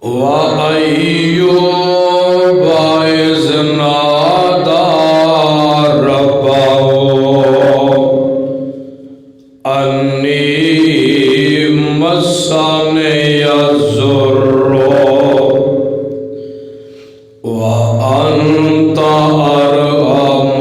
وَأَيُّوبَ إِذْ نَادَى رَبَّهُ أَنِّي مَسَّنِيَ الضُّرُّ وَأَنْتَ أَرْحَمُ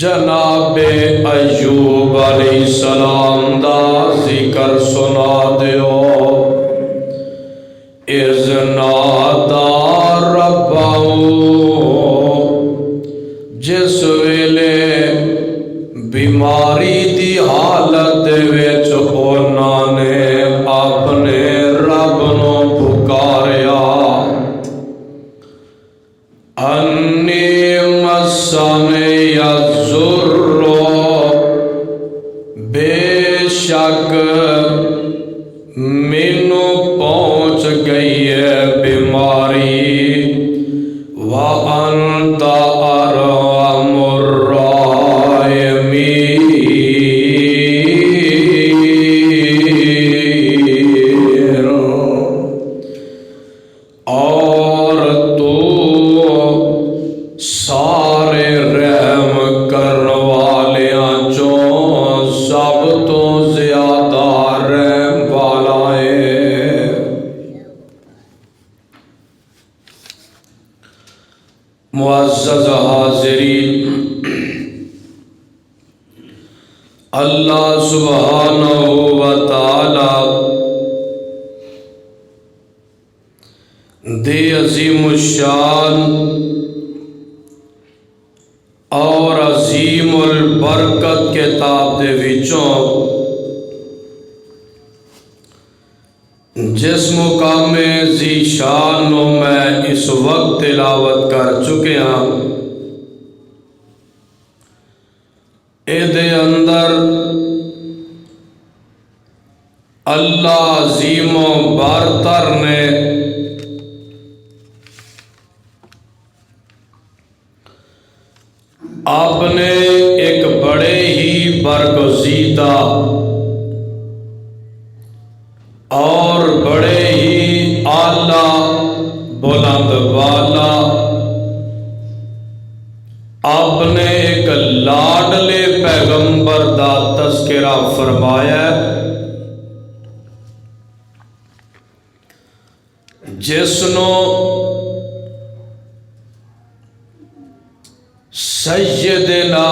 جناب ایوب علیہ السلام دا ذکر سنا دیو۔ اذ نادا ربہ، جس ویلے بیماری دی حالت وچ انہاں نے اپنے رب نو پکاریا، انی مسنی الضر، بے شک مینو پہنچ گئی ہے بیماری، وَأَنْتَ أَرْحَمُ الرَّاحِمِينَ، اور تو سارے رحم کرن والیاں چوں سب تو زیادہ رحم والا ہے۔ معزز حاضرین، اللہ سبحانہ و تعالی دی عظیم الشان اور عظیم البرکت کتاب دے وچوں جس مقام ذی شان نو میں اس وقت تلاوت کر چکے ہاں، اے دے اندر اللہ عظیم و بارتر نے آپ نے ایک بڑے ہی برگزیدہ اور بڑے ہی اعلیٰ بلند والا، آپ نے ایک لاڈلے پیغمبر دا تذکرہ فرمایا جس نو سیدنا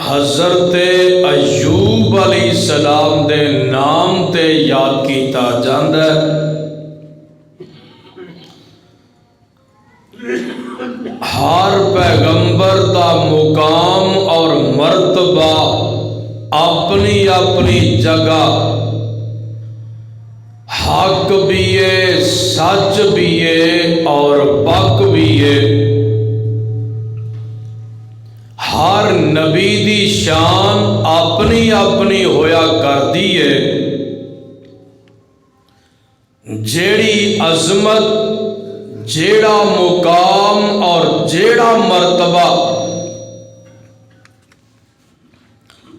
حضرت ایوب علیہ السلام دے نام تے یاد کیتا جاندا ہے۔ ہر پیغمبر دا مقام اور مرتبہ اپنی اپنی جگہ حق بھی ہے، سچ بھی ہے اور پاک بھی ہے۔ ہر نبی دی شان اپنی اپنی ہویا کردی ہے۔ جیڑی عظمت، جیڑا مقام اور جیڑا مرتبہ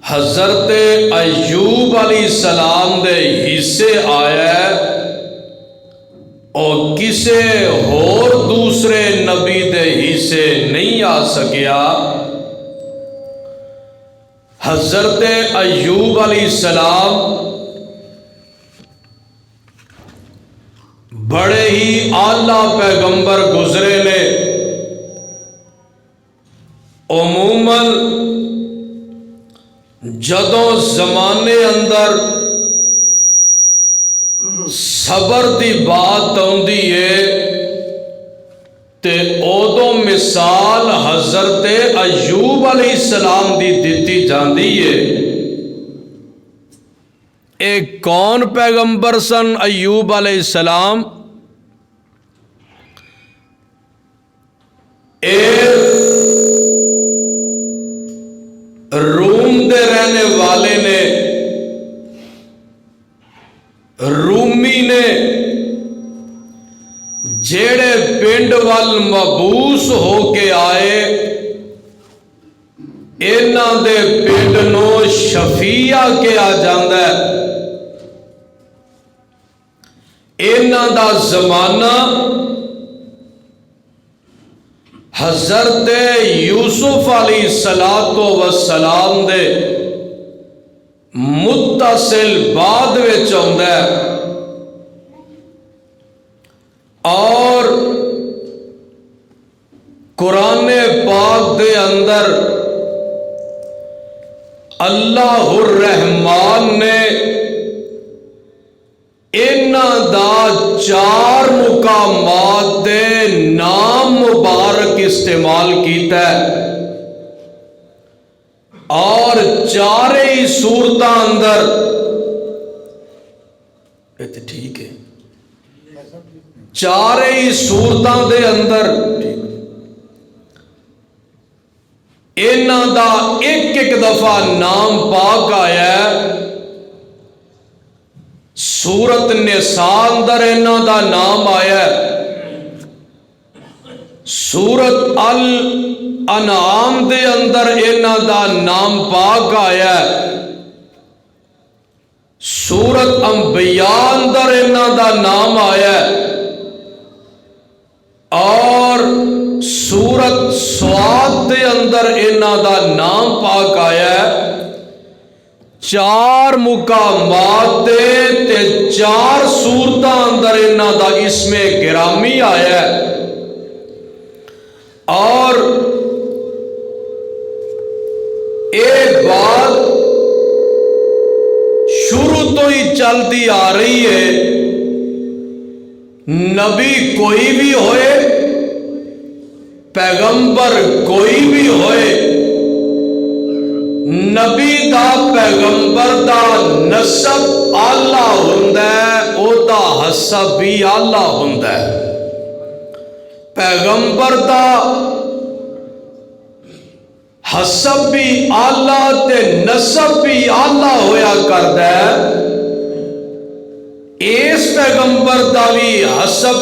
حضرت ایوب علیہ السلام دے حصے آیا ہے، اور کسے اور دوسرے نبی دے حصے نہیں آ سکیا۔ حضرت ایوب علیہ السلام بڑے ہی اعلیٰ پیغمبر گزرے نے۔ عموماً جدوں زمانے اندر صبر دی بات آندی ہے تے اودوں مثال حضرت ایوب علیہ السلام دی دتی جاندی ہے۔ ایک کون پیغمبر سن ایوب علیہ السلام؟ روم دے رہنے والے نے، رومی نے، جیڑے پنڈ وال مبوس ہو کے آئے، انہاں دے پنڈ نو شفیع کہا جاندا ہے۔ انہاں دا زمانہ حضرت یوسف علیہ السلام دے متصل بعد وچ آندا ہے، اور قرآن پاک دے اندر اللہ الرحمان نے انہاں دا 4 مقامات دے نام مبارک استعمال کیتا ہے، اور 4 ہی صورتاں اندر ٹھیک ہے، 4 ہی صورتاں دے اندر انہاں دا ایک دفعہ نام پاک آیا ہے۔ سورت نساء اندر انہاں دا نام آیا ہے، سورت الانعام دے اندر انہاں دا نام پاک آیا ہے، سورت انبیاء اندر انہاں دا نام آیا ہے، اور سورت سواد دے اندر انہاں دا نام پاک آیا ہے۔ 4 مقامات تے 4 صورتاں اندر انہاں دا اسم گرامی آیا ہے، اور ایک بات شروع تو ہی چلتی آ رہی ہے، نبی کوئی بھی ہوئے، پیغمبر کوئی بھی ہوئے، نبی دا پیغمبر دا نسب آلہ ہوندا ہے، او دا حسب بھی آلہ ہوندا ہے۔ پیغمبر دا حسب بھی آلہ تے نسب بھی آلہ ہویا کردا ہے۔ اس پیغمبر دا بھی حسب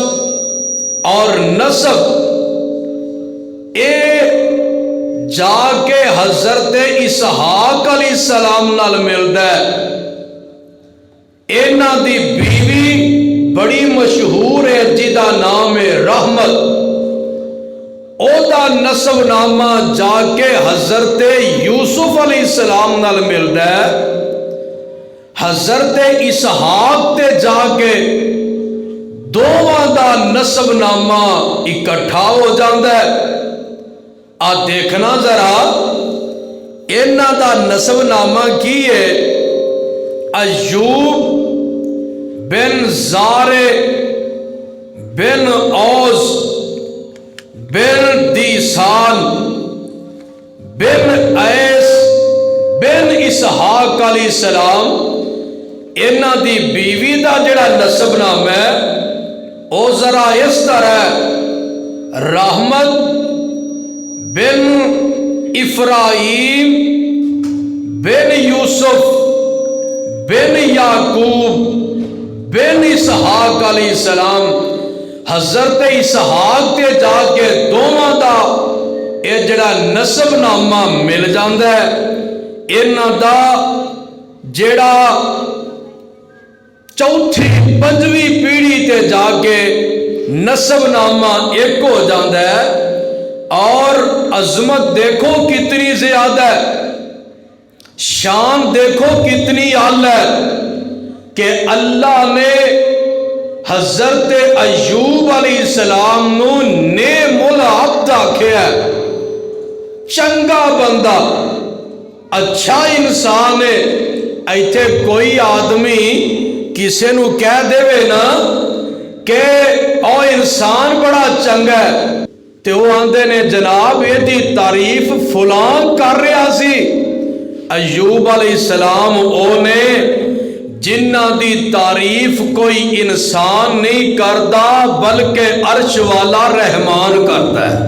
اور نسب اے جا کے حضرت اسحاق علیہ السلام نال ملدا ہے۔ انہاں دی بیوی بڑی مشہور ہے جدا نام ہے رحمت، او دا نسب نامہ جا کے حضرت یوسف علیہ السلام نال ملدا ہے۔ حضرت اسحاق تے جا کے دوواں دا نسب نامہ اکٹھا ہو جاندا ہے۔ آ دیکھنا ذرا انہاں دا نسب نامہ کی ہے؟ ایوب بن زارے بن اوز بن دیسان بن ایس بن اسحاق علیہ السلام، انہاں دی بیوی دا جڑا نسب نام ہے او ذرا اس طرح ہے، رحمت بن افراہیم بن یوسف بن یعقوب بن اسحاق علیہ السلام۔ حضرت اسحاق تے جا کے دوواں دا اے جڑا نسب نامہ مل جاندا ہے، انہاں دا جڑا چوتھی پنجویں پیڑھی تے جا کے نسب نامہ ایک ہو جاندا ہے۔ اور عظمت دیکھو کتنی زیادہ ہے، شان دیکھو کتنی اعلیٰ ہے کہ اللہ نے حضرت ایوب علیہ السلام نو نعم العبد آکھیا ہے، چنگا بندہ، اچھا انسان ہے۔ ایتھے کوئی آدمی کسے نو کہہ دے نا کہ او انسان بڑا چنگا ہے تے وہ آندے نے جناب یہ دی تعریف فلان کر رہا سی۔ ایوب علیہ السلام او نے جن انہاں دی تعریف کوئی انسان نہیں کردا بلکہ عرش والا رحمان کرتا ہے.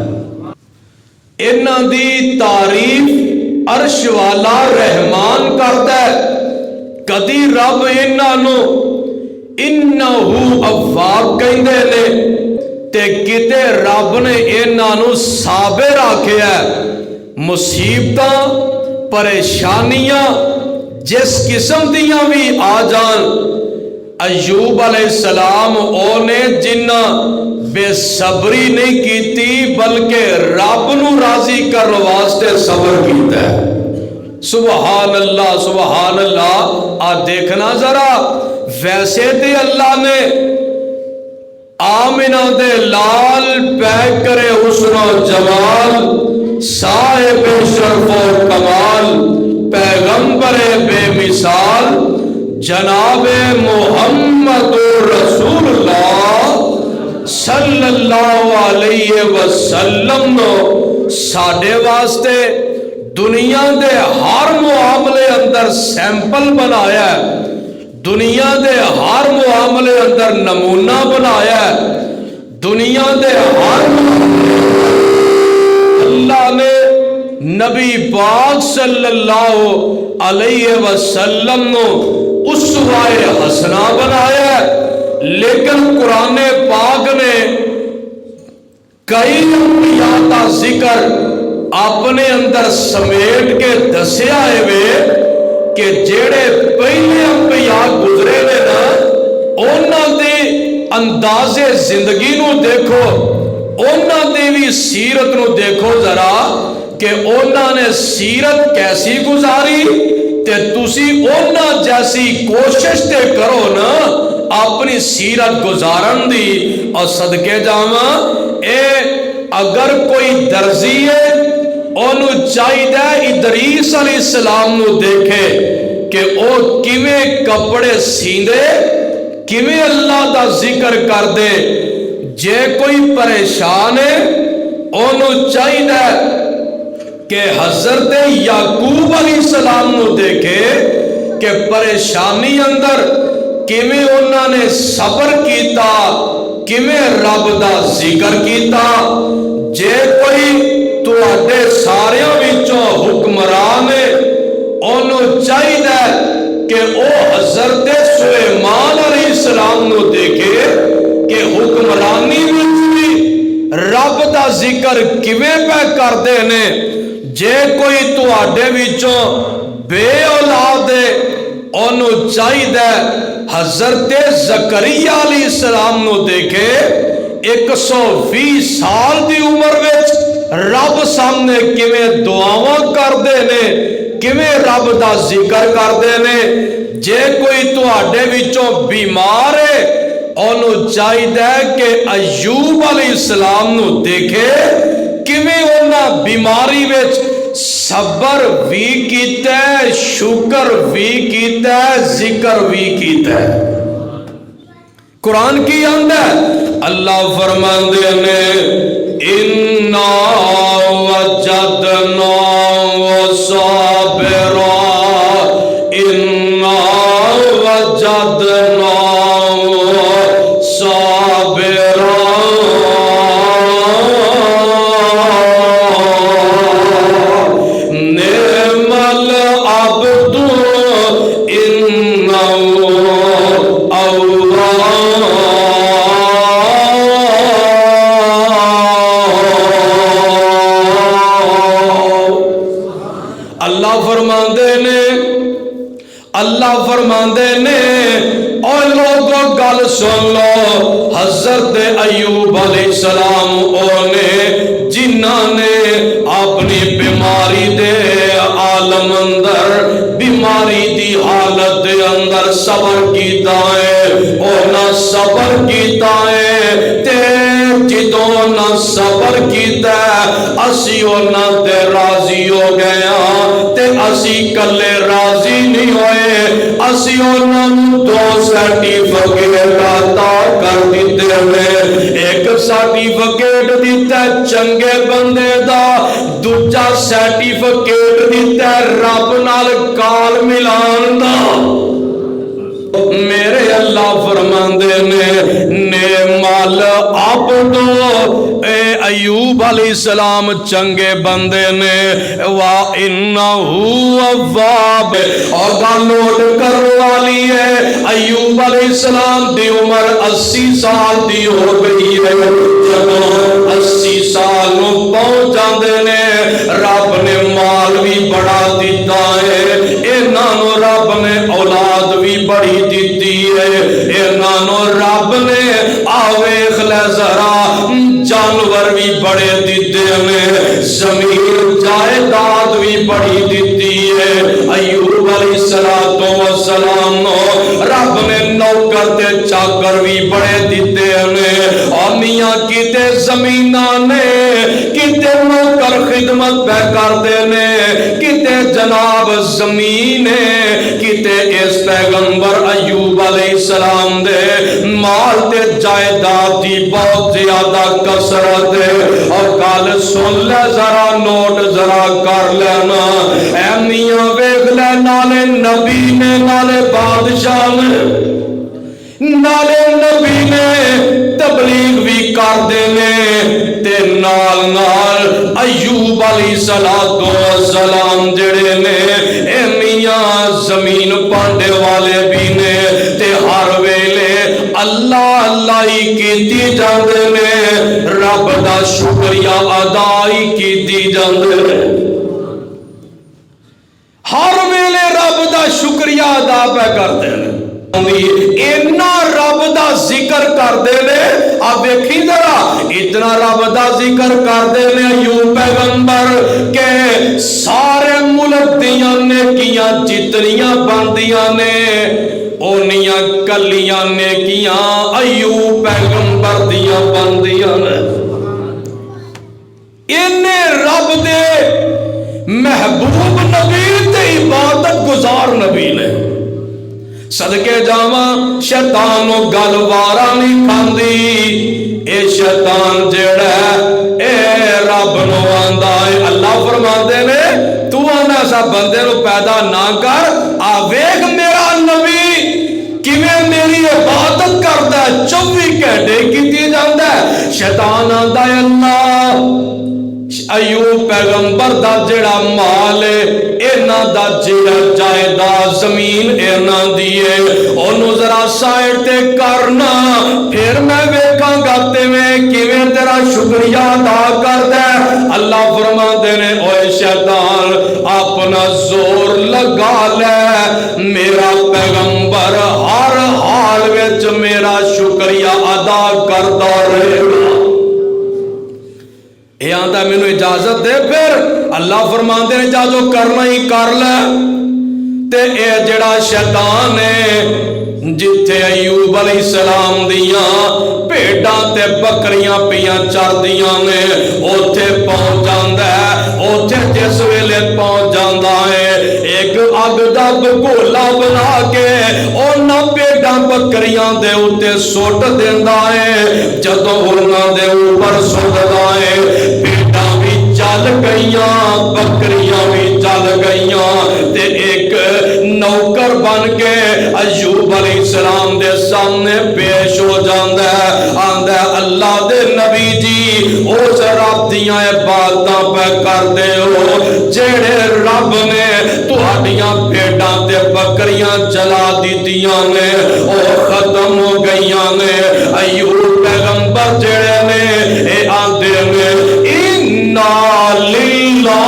انہاں دی تعریف عرش والا رحمان کرتا ہے. کدی رب انہاں نو انہو اواب کہندے نے تے کتے رب نے انہاں نو صابر آکھیا ہے. مصیبتاں پریشانیاں جس قسم دیاں بھی آ جان، ایوب علیہ السلام اونے جنہ بے صبری نہیں کیتی بلکہ رب نو راضی کرنے واسطے صبر کیتا ہے. سبحان اللہ سبحان اللہ. آ دیکھنا ذرا، ویسے تے اللہ نے آمنہ دے لال پہ کرے حسن و جمال، صاحب شرف و کمال، پیغمبر بے مثال، جناب محمد رسول اللہ صلی اللہ علیہ وسلم نو ساڈے واسطے دنیا دے ہر معاملے اندر سیمپل بنایا ہے، دنیا دے ہر معاملے اندر نمونہ بنایا ہے. دنیا دے ہر اللہ نے نبی پاک صلی اللہ علیہ وسلم نو اسوہ حسنہ بنایا ہے. لیکن قرآن پاک نے کئی انبیاء کا ذکر اپنے اندر سمیٹ کے دسیا ہے کہ جیڑے پہلے انبیاء گزرے نے نا، انہاں دے انداز زندگی نو دیکھو، انہاں دی بھی سیرت نو دیکھو ذرا کہ انہاں نے سیرت کیسی گزاری، تے تسی انہاں جیسی کوشش تے کرو نا اپنی سیرت گزارن دی. اور صدقے جاواں اے اگر کوئی درزی ہے انہوں چاہیے ادریس علیہ السلام نو دیکھے کہ او کیویں کپڑے سیندے، کیویں اللہ دا ذکر کر دے. جے کوئی پریشان ہے انہوں چاہیے کہ حضرت یعقوب علیہ السلام نو دیکھے کہ پریشانی اندر کیویں انہوں نے صبر کیتا، کیویں رب دا ذکر کیتا. جے کوئی تواڈے ساریاں وچوں حکمران ہے انہوں چاہیے کہ او حضرت سلیمان علیہ السلام نو دیکھے کہ حکمرانی وچ بھی رب دا ذکر کیویں پہ کردے نے. جے کوئی تواڈے وچوں بے اولاد ہے انہوں چاہیے حضرت زکریا علیہ السلام نو دیکھے 120 سال دی عمر وچ رب سامنے کیویں دعاواں کردے نے، کیویں رب دا ذکر کردے نے. جے کوئی تواڈے وچوں بیمار ہے انہوں چاہیے کہ ایوب علیہ السلام نو دیکھے کیویں انہاں بیماری وچ صبر بھی کیتا ہے، شکر بھی کیتا ہے، ذکر بھی کیتا ہے. قرآن کی آندا ہے اللہ فرماندے نے اِنَّا وَجَدْنَا صَابِرًا اِنَّا وَجَدْنَا صَابِرًا نِعْمَ الْعَبْدُ إِنَّهُ اللہ فرماندے نے اور لوگوں گل سن لو، حضرت ایوب علیہ السلام اونے جنہاں نے اپنی بیماری دے عالم اندر، بیماری دی حالت دے اندر صبر کیتا ہے، اونا صبر کیتا ہے تے جدوں نہ صبر کیتا ہے اسی اونا تے راضی ہو گیا تے اسی کلے راضی نہیں ہوئے، اسی اونا دو سرٹیفکیٹ عطا کر دیتے ہوئے، ایک سرٹیفکیٹ دیتا ہے چنگے بندے دا، دوجا سرٹیفکیٹ دیتا ہے رب نال کال ملان دا. آپ تو اے ایوب علیہ السلام چنگے بندے نے وَإِنَّهُ أَوَّابٌ اور گل نوٹ کرنے والی ہے ایوب علیہ السلام دی عمر 80 سال دی ہو گئی ہے جب 80 سال نو پہنچ جاندے نے رب نے مال بھی بڑا دیتا ہے انہاں نو رب نے اولاد بھی بڑی دیتی ہے انہاں نو رب نے ویکھ لے ذرا جانور بھی بڑے دیتے ہیں زمین جائیداد بھی بڑی دیتی ہے ایوب علیہ السلام نو رب نے نوکر تے چاکر بھی بڑے دیتے ہیں اور میاں کیتے زمیناں نے کیتے نوکر خدمت پہ کرتے نے کیتے جناب زمین کیتے اس پیغمبر ایوب علیہ السلام دے مال تے جائیداد دی بہت زیادہ کثرت ہے اور کال سن لے ذرا نوٹ ذرا کر لینا اے میاں ویکھ لے نالے نبی نے نالے بادشاہ نے نالے نبی نے تبلیغ بھی کر دینے تے نال نال ایوب علیہ السلام جڑے نے اے میاں زمین پانڈے والے بھی نے تے ہر ویلے اللہ اللہ ہی کیتی جاندے نے رب دا شکریہ ادا ہی کیتی جاندے نے ہر ویلے رب دا شکریہ ادا پہ کرتے ہیں اتنا رب دا ذکر کردے نے آپ دیکھی ذرا اتنا رب دا ذکر کردے نے ایوب پیغمبر کہ سارے ملک دیاں نیکیاں جتنیاں بندیاں نے اونیاں کلیاں نیکیاں ایوب پیغمبر دیاں بندیاں نے انہیں رب دے محبوب نبی تے عبادت گزار نبی نے صدقے جاواں شیطان نو گل وارا نہیں کھاندی اے شیطان جڑا اے رب نو آندا ہے اللہ فرماندے نے تو آنا ایسا بندے نو پیدا نہ کر آ ویکھ میرا نبی کیویں میری عبادت کردا ہے 24 گھنٹے کیتی جاندا ہے شیطان آندا ہے اللہ ایوب پیغمبر دا جڑا مال اینا دا جڑا جائیداد زمین اینا دیے انہوں ذرا سائڈ تے کرنا پھر میں ویکھاں گا تیویں کیویں تیرا شکریہ ادا کردا ہے اللہ فرما دے نے اوے شیطان اپنا زور لگا لے میرا پیغمبر ہر حال وچ میرا شکریہ ادا کردا رہے گا اے آندا مینوں اجازت دے پھر اللہ فرماندے نے جا جو کرنا ہی کر لے تے اے جڑا شیطان ہے جتھے ایوب علیہ السلام دیاں بھیڈاں تے بکریاں پیاں چردیاں نے اوتھے پہنچ جاندا ہے اوتھے جس ویلے پہنچ جاندا ہے ایک اگ دا بگولا بنا کے انہاں بھیڈاں بکریاں دے اوتے سٹ دیندا ہے جدوں انہاں دے اوپر سٹدا ہے بھیڈاں بھی چل گئیاں بکریاں بھی چل گئیاں تے ایک نوکر بن کے ایوب علیہ السلام دے سامنے پیش ہو جاندا ہے آندا ہے اللہ دے نبی جی اس رب دیاں عبادتاں پہ کردے ہو جڑے رب نے تہاڈیاں بھیڈاں تے بکریاں جلا دتیاں نے او ختم ہو گئیاں نے ایوب پیغمبر جڑے نے اے آندے نے انا للہ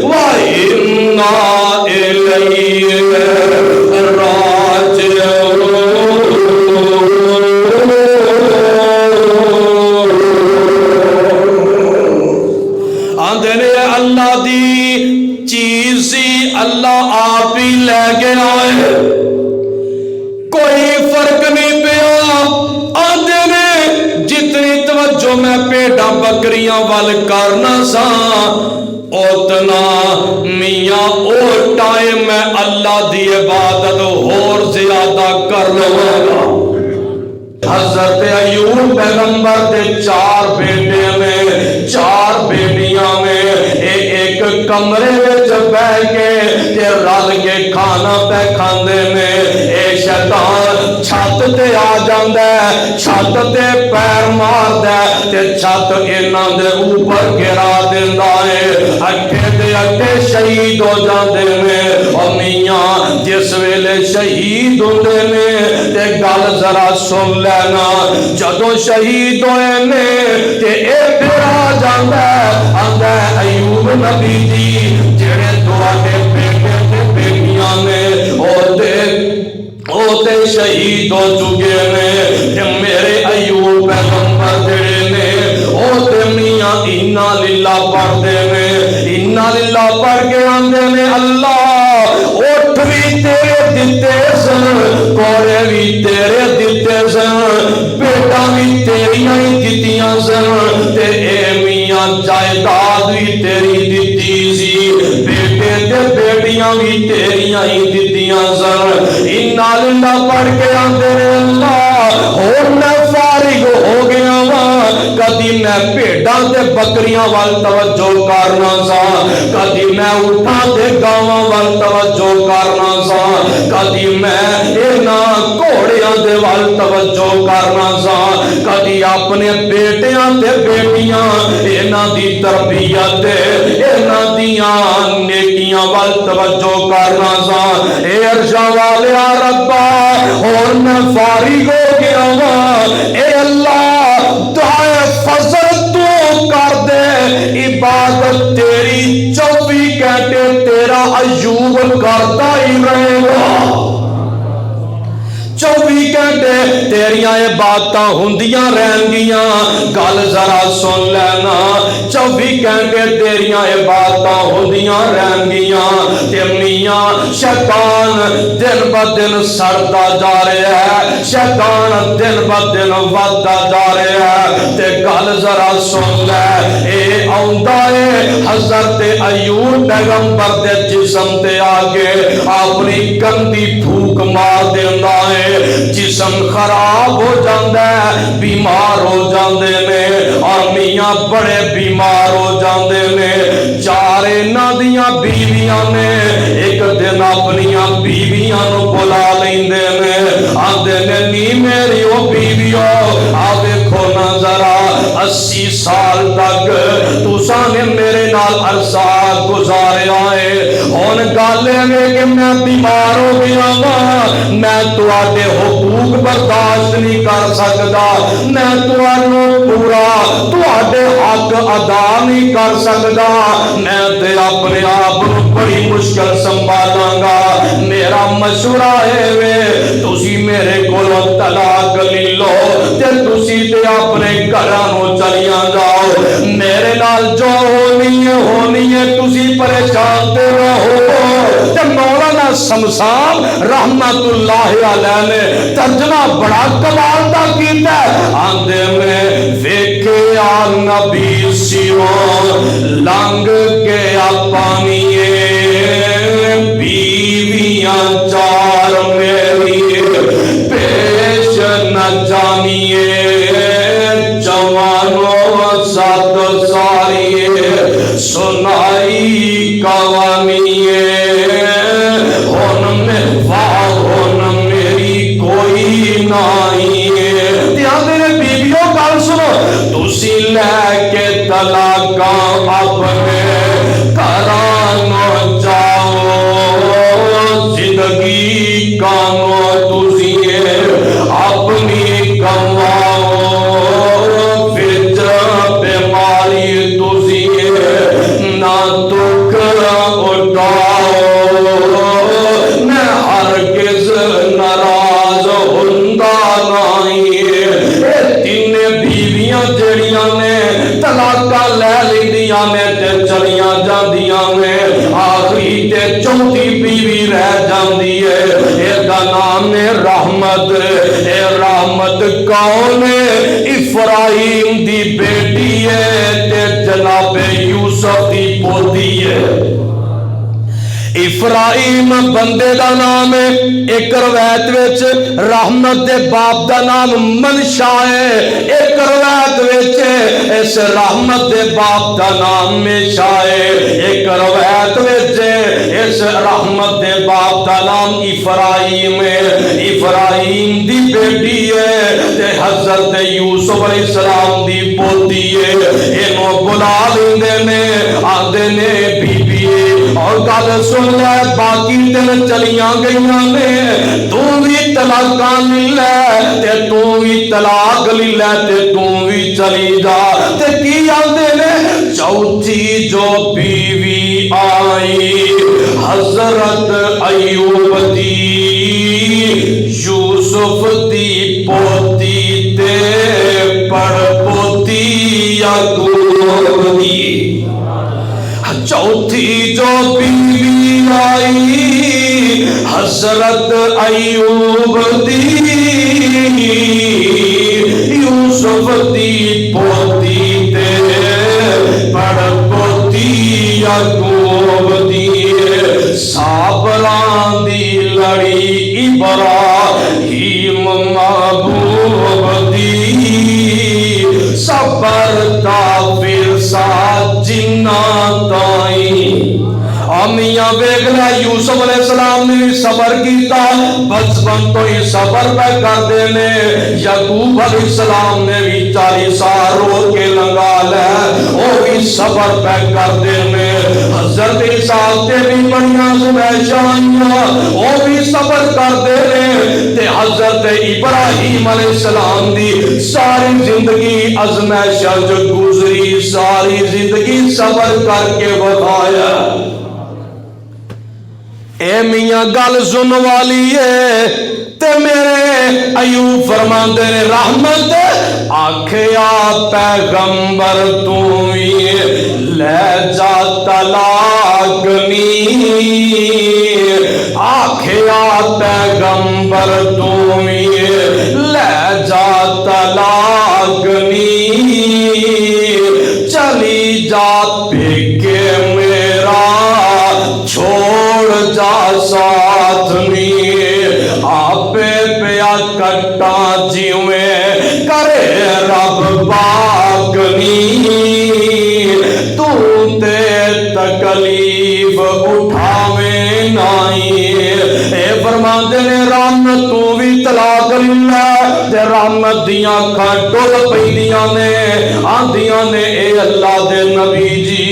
و انا الیہ راجعون آندے نے اللہ دی چیز سی اللہ آپ ہی لے گیا ہے کوئی فرق نہیں پیا آندے نے جتنی توجہ میں پیڑاں بکریاں وال کرنا سا اتنا میاں او ٹائم میں اللہ دی عبادت اور زیادہ کر لوں گا حضرت ایوب پیغمبر دے 4 بیٹے میں 4 بیٹیاں میں ایک کمرے وچ بیٹھ کے تے رل کے کھانا پہ کھاندے نے اے شیطان چھت تے آ جاندا ہے، چھت تے پیر ماردا ہے تے چھت انہاں دے اوپر گرا دیندا ہے، اٹھے دے اٹھے شہید ہو جاندے نے۔ اور میاں جس ویلے شہید ہوندے نے تے گل ذرا سن لینا، جدوں شہید ہوئے نے تے اے پھر آ جاندا ہے، آندا ہے ایوب نبی جی جڑے تواڈے بیٹے تے بیٹیاں نے او تے شہید ہو چکے نے، تے میرے ایوب پیغمبر جڑے نے او تے میاں انا للہ پڑھدے نے، انا للہ پڑھ کے آندے نے اللہ اٹھ بھی تیرے دتے سن، کوڑے بھی تیرے دتے سن، بیٹا بھی تیریاں ہی دتیاں سن، تے اے میاں جائیداد بھی تیری دتی سی، بیٹے تے بیٹیاں بھی تیریاں ہی دتیاں سن۔ انا للہ پڑھ کے آندے نے اللہ اور میں فارغ ہو گیا وا، کدی میں بھیڈاں تے بکریاں وال توجہ کرنا سا، کدی میں اونٹاں تے گاواں وال توجہ کرنا سا، کدی میں انہاں گھوڑیاں دے وال توجہ کرنا سا، کدی اپنے بیٹیاں تے بیٹیاں انہاں دی تربیت انہاں دیاں نیکیاں وال توجہ کرنا سا۔ اے عرشاں والے ربا اور میں فارغ ہو گیا وا، اے اللہ دعائے فضل تو کر دے، عبادت تیری 24 گھنٹے تیرا ایوب کرتا ہی رہے گا، 24 گھنٹے تیریاں عبادتاں ہوندیاں رہن گیاں۔ گل ذرا سن لینا، 24 گھنٹے تیریاں عبادتاں ہوندیاں رہن گیاں، تے میاں شیطان دن ب دن سڑتا جا رہا ہے، شیطان دن ب دن ودتا جا رہا ہے، تے گل ذرا سن لے، اے آندا ہے حضرت ایوب پیغمبر دے جسم تے آ کے اپنی گندی پھوک مار دیندا ہے، جسم خراب ہو جاندہ ہے، بیمار ہو جاندے نے، اور میاں بڑے بیمار ہو جاندے نے۔ چار انہاں دیاں بیویاں نے ایک دن اپنیاں بیویاں نو بلا لیندے نے، آندے نے نی میری او بیویو آ ویکھو نا ذرا 80 سال تک تساں نے میرے نال عرصہ گزاریا ہے، ہن گل ہے کہ میں بیمار ہو گیا وا، میں تواڈے حقوق برداشت نہیں کر سکدا، میں تانوں پورا تواڈے حق ادا نہیں کر سکدا، میں تے اپنے آپ بڑی مشکل سنبھالاں گا، میرا مشورہ ہے وے تسی میرے کولوں طلاق لے لو تے تسی تے اپنے گھراں نو چلیاں جاؤ، میرے نال جو ہونی ہے تسی پریشان تے رہو۔ تے مولانا شمشاد رحمت اللہ علیہ نے ترجمہ بڑا کمال دا کیتا ہے، آندے میں ویکھیا نبی سیوں لنگ گیا پانیے، بیویاں چار میری پیش نہ جانیے، جوانوں سات ساری سنائی کہانیے، تسی لے کے طلاقاں اپنے گھراں جاؤ، زندگی کانو تسی اپنی کماؤ، وچ بیماری تسی نہ دکھ اٹھاؤ، میں ہرگز ناراض ہوندا نہیں۔ تین بیویاں جڑیاں نے طلاقاں لے لیندیاں نے تے چلیاں جاندیاں نے، آخری تے چوتھی بیوی رہ جاندی ہے، اے دا نام ہے رحمت۔ اے رحمت کون ہے؟ افراہیم دی بیٹی ہے تے جناب یوسف دی پوتی ہے۔ افراہیم بندے دا نام ہے، ایک روایت وچ رحمت دے باپ دا نام منشا ہے، ایک روایت وچ اس رحمت دے باپ دا نام میشا ہے، ایک روایت وچ اس رحمت دے باپ دا نام افراہیم ہے۔ افراہیم دی بیٹی ہے تے حضرت یوسف علیہ السلام دی پوتی ہے، اینو بلا لیندے نے، آندے نے بی بی اور گل سن لے باقی دن چلیاں گئیاں نے، تو بھی طلاق لے لے تے تو بھی طلاق لے لے تے تو بھی چلی جا تے کی آندے نے چوتھی جو بیوی آئی حضرت ایوب دی یوسف دی پوتی تے پڑ پوتی یعقوب دی، چوتھی جو بیوی آئی حضرت ایوب دی یوسف دی پوتی تے پڑ پوتی یعقوب دی، صابران دی لڑی ابراہیم محبوب دی، صبر تا فرسا جنہ تائیں۔ میاں بیگلا یوسف علیہ السلام نے صبر کیتا، بچپن تو ہی صبر پہ کر دینے، یعقوب علیہ السلام نے بھی 40 سال رو کے لگا لے وہ بھی صبر پہ کر دینے، حضرت عیسیٰ تے بھی بڑیاں زمیشانیاں وہ بھی صبر کر دینے، تے حضرت ابراہیم علیہ السلام دی ساری زندگی ازمیشہ جو گزری، ساری زندگی صبر کر کے بتایا۔ اے میاں گل سن والی ہے تے میرے ایوب فرماندے نے رحمت آکھیا پیغمبر تو لے جا طلاق نی، آکھیا پیغمبر تو لے جا طلاق نی، چلی جا پیکے میرا چھوڑ جا ساتھ نی، آپے پیا کٹا جیویں کرے رب پاک نی، تو تے تکلیف اٹھاویں نائی۔ اے فرماندے نے رحمت تو بھی طلاق لے تے رحمت دیاں کھٹول پیندیاں نے، آندیاں نے اے اللہ دے نبی جی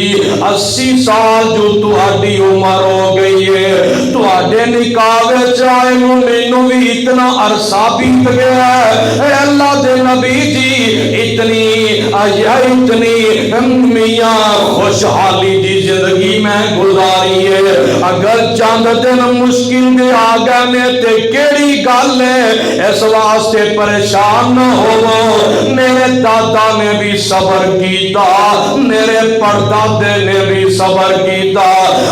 80 سال جو تہاڈی عمر ہو گئی ہے، تہاڈے نکاح وچ آئے نوں مینوں بھی اتنا عرصہ بیت گیا ہے، اے اللہ دے نبی جی اتنی میاں خوشحالی دی زندگی میں گزاری ہے، اگر چند دن مشکل دے آ گئے نے تے کیڑی گل ہے، اس واسطے پریشان نہ ہو، میرے دادا نے بھی صبر کیتا، میرے پردادے نے بھی صبر کیتا،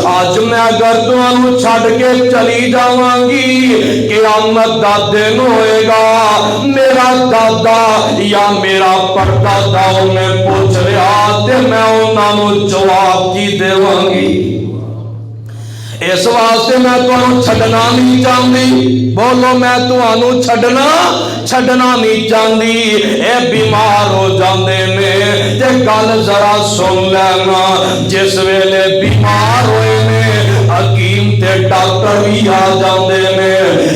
آج میں اگر تمہیں چھڑ کے چلی جاواں گی قیامت دا دن ہوئے گا، میرا دادا یا میرا پردادا انہیں پوچھ رہا تے میں انہوں جواب کی دیواں گی۔ اس واسطے میں تمہیں چھڑنا نہیں چاہتی، بولو میں تمہیں چھڑنا نہیں چاہتی، اے بیمار ہو جاندے نے تے گل ذرا سن لینا، جس ویلے بیمار ہوئے نے حکیم تے ڈاکٹر بھی آ جاندے نے،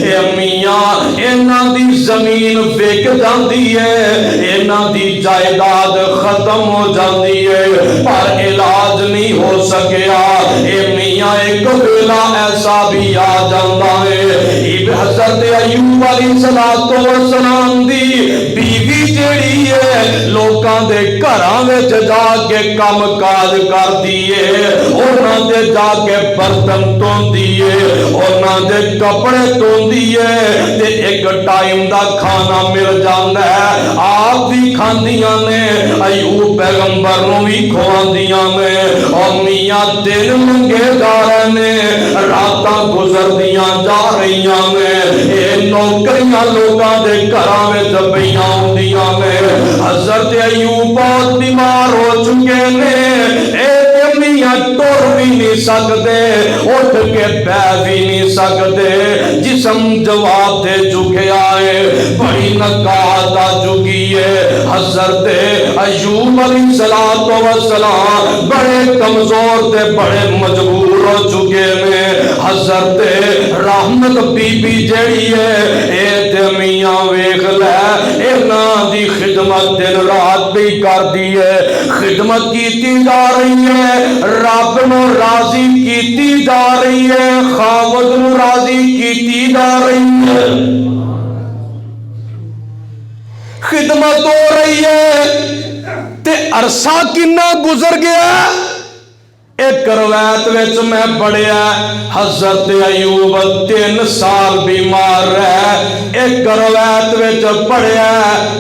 اے میاں انہاں دی زمین وک جاندی ہے، انہاں دی جائیداد ختم ہو جاندی ہے، پر علاج نہیں ہو سکیا، اے میاں ایک ویلا ایسا بھی آ جاندہ ہے، حضرت ایوب علیہ السلام دی بیوی جیڑی ہے لوکاں دے گھراں وچ جا کے کام کاج کردی ہے، انہاں دے جا کے برتن دھوندی ہے، انہاں دے کپڑے دھوندی ہے، تے ایک ٹائم دا کھانا مل جاندا ہے، آپ بھی کھاندیاں نے، ایوب پیغمبر نوں بھی کھواندیاں نے، اور میاں دن منگے جا رہے نے، راتاں گزردیاں جا رہیاں نے، اے نوکریاں لوگاں دے گھراں وچ پئیاں ہوندیاں نے، حضرت ایوب بہت بیمار ہو چکے نے، اے میاں ٹر بھی نہیں سکتے، اٹھ کے بہ بھی نہیں سکتے، جسم جواب دے چکے آئے، بڑی نکات آ چکی ہے۔ حضرت ایوب علیہ السلام بڑے کمزور تے بڑے مجبور ہو چکے ہیں۔ حضرت رحمت بی بی جڑی ہے، اے تے میاں ویکھ لے، انہاں دی خدمت دن رات بھی کر دی ہے، خدمت کیتی جا رہی ہے، رب نو راضی کیتی جا رہی ہے، خاوند نو راضی کیتی جا رہی ہے، خدمت ہو رہی ہے۔ تے عرصہ کنا گزر گیا، ایک روایت وچ میں پڑھیا حضرت ایوب 3 سال بیمار رہے، ایک روایت وچ پڑھیا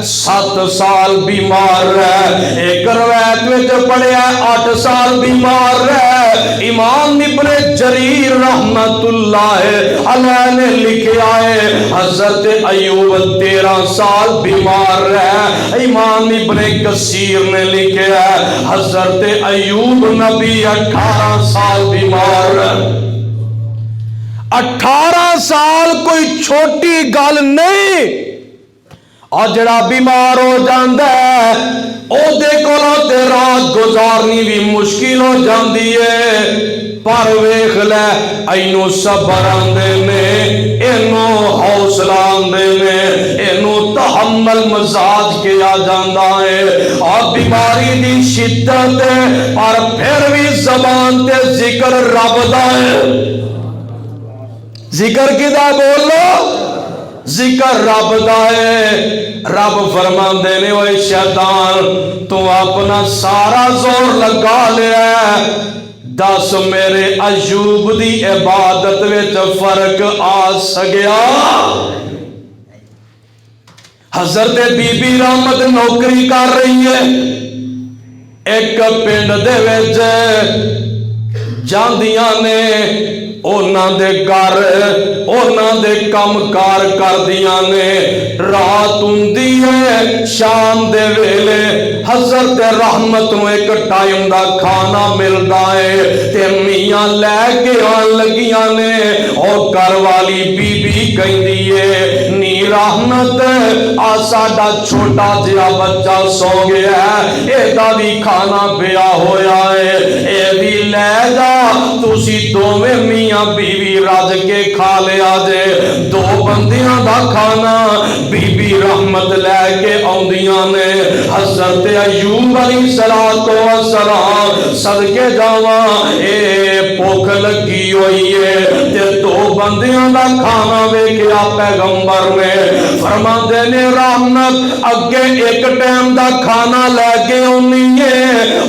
7 سال بیمار رہے، ایک روایت وچ پڑھیا 8 سال بیمار رہے۔ امام ابن جریر رحمت اللہ علیہ نے لکھا ہے حضرت ایوب 13 سال بیمار رہے۔ امام ابن کثیر نے لکھا ہے حضرت ایوب نبی 18 سال بیمار، 18 سال کوئی چھوٹی گل نہیں، اور جڑا بیمار ہو جاندہ ہے او دے کولوں تے رات گزارنی بھی مشکل ہو جاندی ہے، پر ویکھ لے اینو صبر آندے نے، اینو حوصلہ آندے نے، اینو تحمل مزاج کیا جاندا ہے، اور بیماری دی شدت ہے اور پھر بھی زبان تے ذکر رب دا ہے۔ ذکر کدا بولو، ذکر رب دا ہے۔ رب فرماندے نے اوے شیطان تو اپنا سارا زور لگا لیا، دس میرے ایوب دی عبادت وچ فرق آ سکیا۔ حضرت بی بی رحمت نوکری کر رہی ہے، ایک پنڈ دے وچ جاندیاں نے، اونا دے گھر اونا دے کم کار کر دیاں نے، رات ہوندی ہے شام دے ویلے حضرت رحمت نو ایک ٹائم دا کھانا ملدا ہے، تے میاں لے کے آن لگیاں نے، اور گھر والی بی بی کہندی ہے نی رحمت آ ساڈا چھوٹا جہا بچہ سو گیا ہے، اے دا بھی کھانا پیا ہویا ہے، اے بھی لے جا، تسی دوویں میاں بیوی رج کے کھا لیا جے۔ 2 بندیاں دا کھانا بی بی رحمت لے کے آندیاں نے، حضرت ایوب علیہ السلام صدقے جاواں اے بھوک لگی ہوئی ہے، تے 2 بندیاں دا کھانا ویکھیا پیغمبر نے، فرماندے نے رحمت اگے ایک ٹائم دا کھانا لے کے آنی ہے،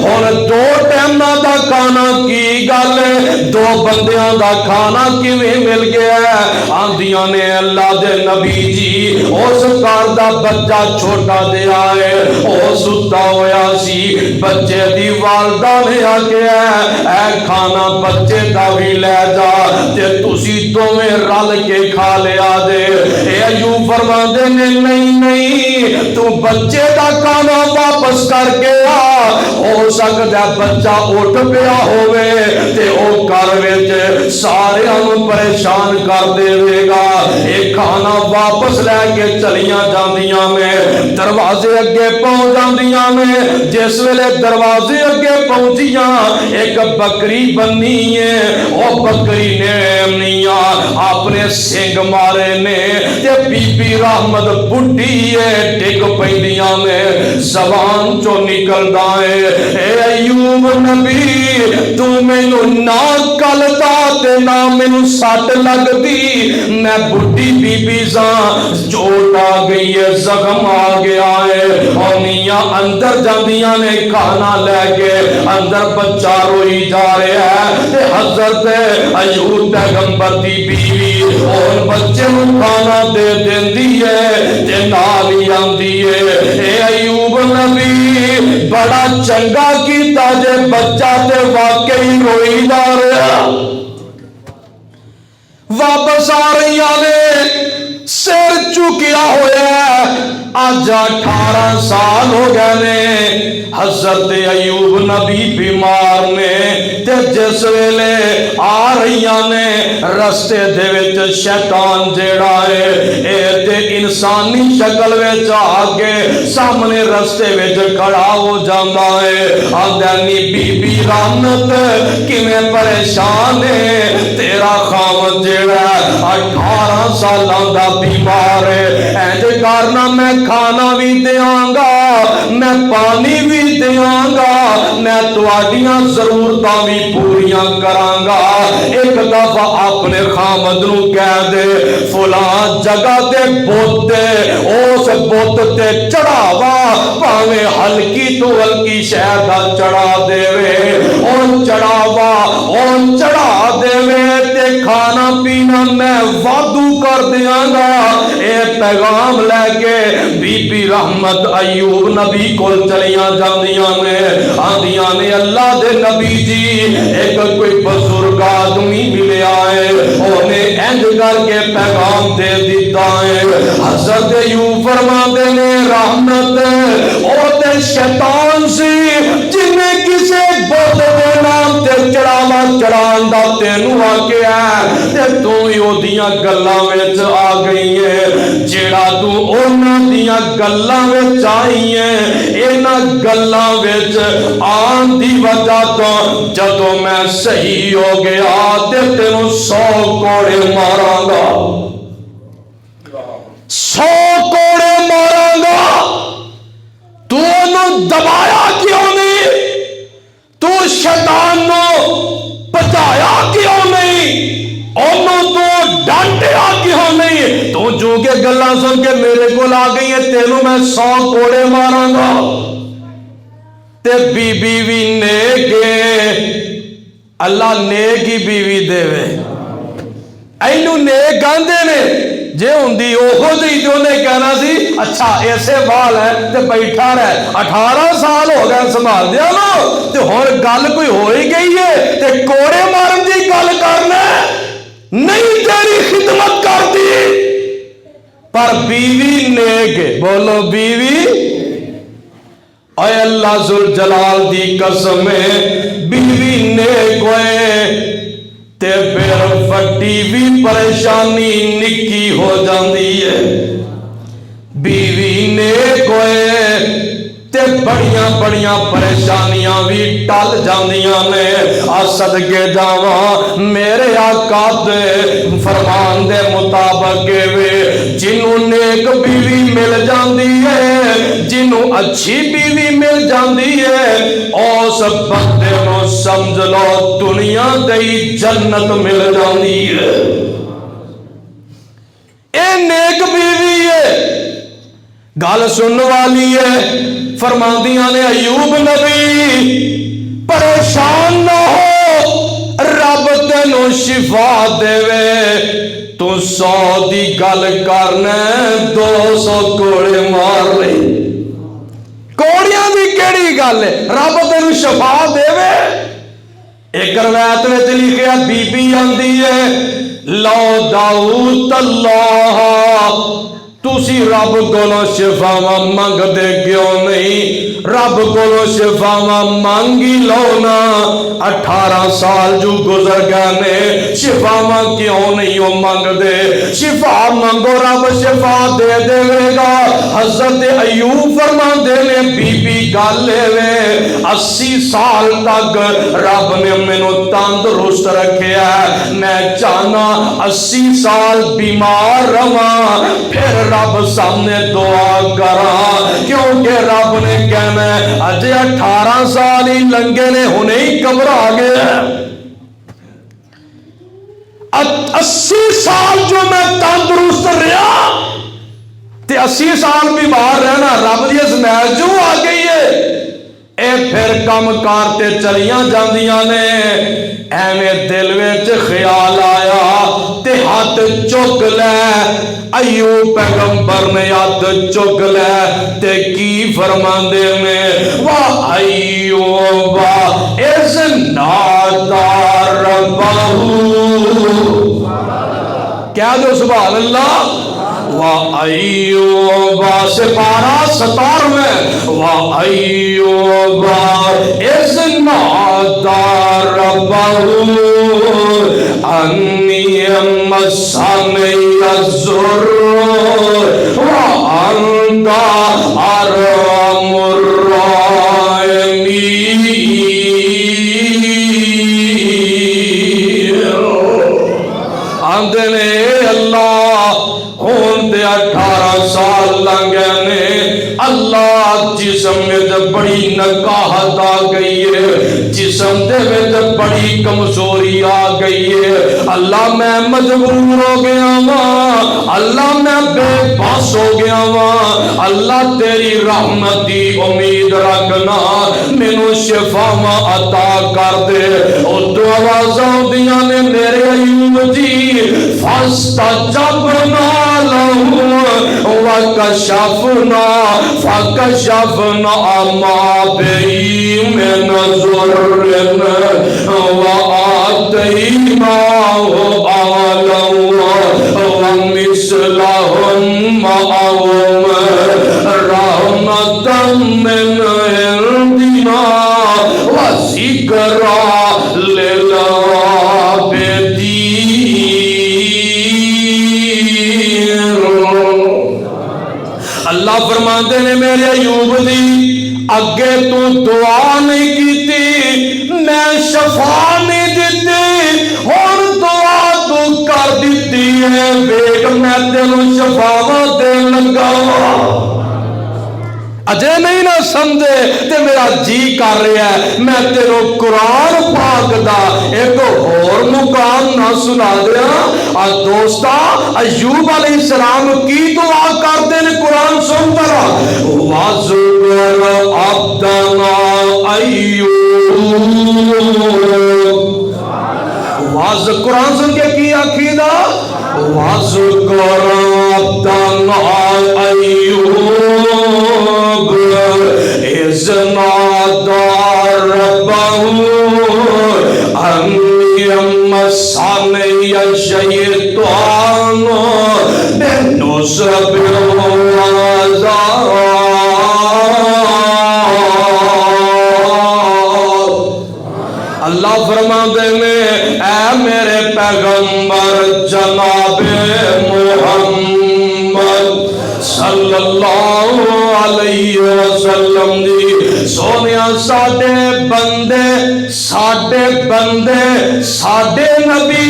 ہن 2 ٹائماں دا کھانا کی گل ہے، 2 بندیاں دا کھانا کیویں مل گیا ہے؟ آندیاں نے اللہ دے نبی جی اس گھر دا بچہ چھوٹا دیا ہے، او ستا ہویا سی، بچے دی والدہ نے آکھیا اے کھانا بچے دا بھی لے جا، تے تسی دوویں رل کے کھا لیا دے۔ اے ایوب فرماندے نے نہیں تو بچے دا کھانا واپس کر کے آ، ہو سکدا بچہ اٹھ پیا ہوئے تے او گھر وچ سارے ہم پریشان کر دے گا۔ ایک کھانا واپس لے کے چلیاں جاندیاں میں، دروازے اگے پہنچ جاندیاں میں، جس ویلے دروازے اگے پہنچیاں ایک بکری بنی ہے، او بکری نے میاں اپنے سنگ مارے نے، تے بی بی رحمت بڈھی ہے ڈگ پیندیاں میں، زبان چو نکلدا ہے اے ایوب نبی تو مینوں نہ کلدا تے نہ مینوں سٹ لگدی، میں بڈھی بی بی ساں، چوٹ آ گئی ہے، زخم آ گیا ہے، اور میاں اندر جاندیاں نے کھانا لے کے، اندر بچہ روئی جا رہا ہے، تے حضرت ایوب پیغمبر دی بیوی اور بچے نو کھانا دے دیندی ہے تے نال ہی آندی ہے اے ایوب نبی بڑا چنگا کیتا جے بچہ تے واقعی روئی جا رہا۔ واپس آ رہی آنے سر چکیا ہویا ہے، اج 18 سال ہو گئے نے حضرت ایوب نبی بیمار نے تے جس ویلے آ رہیاں نے رستے دے وچ شیطان جیڑا ہے اے تے انسانی شکل وچ آ کے سامنے رستے وچ کھڑا ہو جاندا ہے آندانی بی بی رحمت کیویں پریشان ہے تیرا خاوند جیڑا 18 سالاں دا بیمار ہے اینج کرنا میں کھانا بھی دیاں گا میں پانی بھی دیاں گا میں تواڈیاں ضرورتاں بھی پوریاں کراں گا ایک دفعہ اپنے خامد نو کہہ دے فلاں جگہ تے بت اس بت تے چڑھاوا پاویں ہلکی تو ہلکی شے دا چڑھا دے اون چڑھاوا اون چڑھا دے تے کھانا پینا میں وعدو کر دیاں گا اے پیغام لے کے بی بی رحمت ایوب نبی کول چلیاں جاندیاں نے آندیاں نے اللہ دے نبی جی ایک کوئی بزرگ آدمی ملیا ہے انہیں انج کر کے پیغام دے دیتا ہے حضرت ایوب فرماتے نے رحمت او تے شیطان سی جنہیں کسے بت دے نام تے چڑھاوا چڑھان دا تینوں آکیا ہے تے تو ہی او دیاں گلاں وچ آ گئی ہے جیڑا تو انہاں دیاں گلاں وچ آئی ہے انہاں گلاں وچ آن دی وجہ تو جدوں میں صحیح ہو گیا تے تینوں 100 کوڑے ماراں گا 100 کوڑے ماراں گا تو انہوں دبایا کیوں نہیں تو شیطان نو بچایا کیوں نہیں انہوں تو ڈانٹیا کیوں نہیں تو جو کہ گلاں سن کے میرے کو آ گئی ہے تینوں میں 100 کوڑے ماراں گا تے بی بی نیک اللہ نیک ہی بیوی دے وے اینو نیک آندے نے جے ہوندی اوہو دی جو نے کہنا سی اچھا ایسے بال ہے تے بیٹھا رہے 18 سال ہو گئے سنبھال دیا لو تے ہن گل کوئی ہو ہی گئی ہے تے کوڑے مارن دی گل کرنا نہیں تیری خدمت کر دی پر بیوی نیک بولو بیوی اے اللہ ذوالجلال دی قسم بیوی نیک ہوئے تے پھر وڈی بھی پریشانی نکی ہو جاندی ہے بیوی نیک ہوئے تے بڑیاں بڑیاں پریشانیاں بھی ٹل جاندیاں نے صدقے جاواں میرے آقا دے فرمان دے مطابق جنوں نیک بیوی مل جاندی ہے جنوں اچھی بیوی مل جاندی ہے اس بندے نو سمجھ لو دنیا دی جنت مل جاندی ہے اے نیک بیوی ہے گل سننے والی ہے فرماندیاں نے ایوب نبی پریشان نہ ہو رب تینوں شفا دے تو 100 دی گل کرنا 200 کوڑے مار لے کوڑیاں دی کیڑی گل ہے رب تینوں شفا دے ایک روایت میں لکھیا بی بی آندی ہے لو دعوت اللہ تسی رب کولو شفاواں منگ دے کیوں نہیں رب کولو شفاواں مانگی لو نا 18 سال جو گزر گئے نے شفاواں کیوں نہیں ہو منگ دے شفا منگو رب شفا دے دے گا حضرت ایوب فرماندے نے بی بی گل ہے 80 سال تک رب نے مینوں تندرست رکھیا ہے میں چاہنا 80 سال بیمار رہواں پھر رب سامنے دعا کرا کیونکہ رب نے کہنا ہے اجے 18 سال ہی لنگے نے ہونے ہی قبر آ گئے 80 سال جو میں تندرست رہا تے 80 سال بیمار رہنا رب دی ازمائش جو آ گئی ہے اے پھر کم کارتے چلیاں جاندیاں نے ایویں دل وچ خیال آیا تے ہاتھ چک لے ایوب پیغمبر نے ہاتھ چک لے تے کی فرماندے نے وا ایوب اذ نادى ربہ کیا جو سبحان اللہ وَأَيُّوبَ سپارہ 17 میں وَأَيُّوبَ إِذْ نَادَى رَبَّهُ أَنِّي مَسَّنِيَ الضُّرُّ وَأَنْتَ أَرْحَمُ الراحمين. آندے نے اللہ ہون دے 18 سال لنگے نے اللہ جسم میں تے بڑی نکاہت آ گئی ہے، جسم دے میں تے بڑی کمزوری آ گئی ہے. اللہ میں مجبور ہو گیا ہاں، اللہ میں بے بس ہو گیا ہاں. اللہ تیری رحمت دی امید رکھنا، مینوں شفا عطا کر دے. او دو آوازاں دیاں نے میرے ایوب جی فاستجبنا له فكشفنا ما به من ضر وآتيناه أهله ومثلهم معهم رحمة من عندنا وذكرى اللہ فرماتے نے میرے ایوب دی اگے تو دعا نہیں کیتی، میں شفا نہیں دیتی، اور دعا تو کر دیتی ہے. ویک میں تینوں شفاواں دین لگا اجے نہیں نہ سمجھے تے میرا جی کر رہا ہے میں تیروں قرآن پاک دا ایک اور مقام نہ سنا دیا. دوستا ایوب علیہ السلام کی دعا کرتے ہیں قرآن سن طرح وَذُكْرَ عَبْدَنَا أَيُّوبَ. قرآن سن کے کی عقیدہ وَذُكْرَ عَبْدَنَا أَيُّوبَ إِذْ نَادَى رَبَّهُ أَنِّي مَسَّنِيَ الشَّيْطَانُ بِالنُّصْبِ وَالْعَذَابِ. اللہ فرماتے ہیں اے میرے پیغمبر جناب محمد صلی اللہ علیہ وسلم دی سونیا ساڈے بندے ساڈے نبی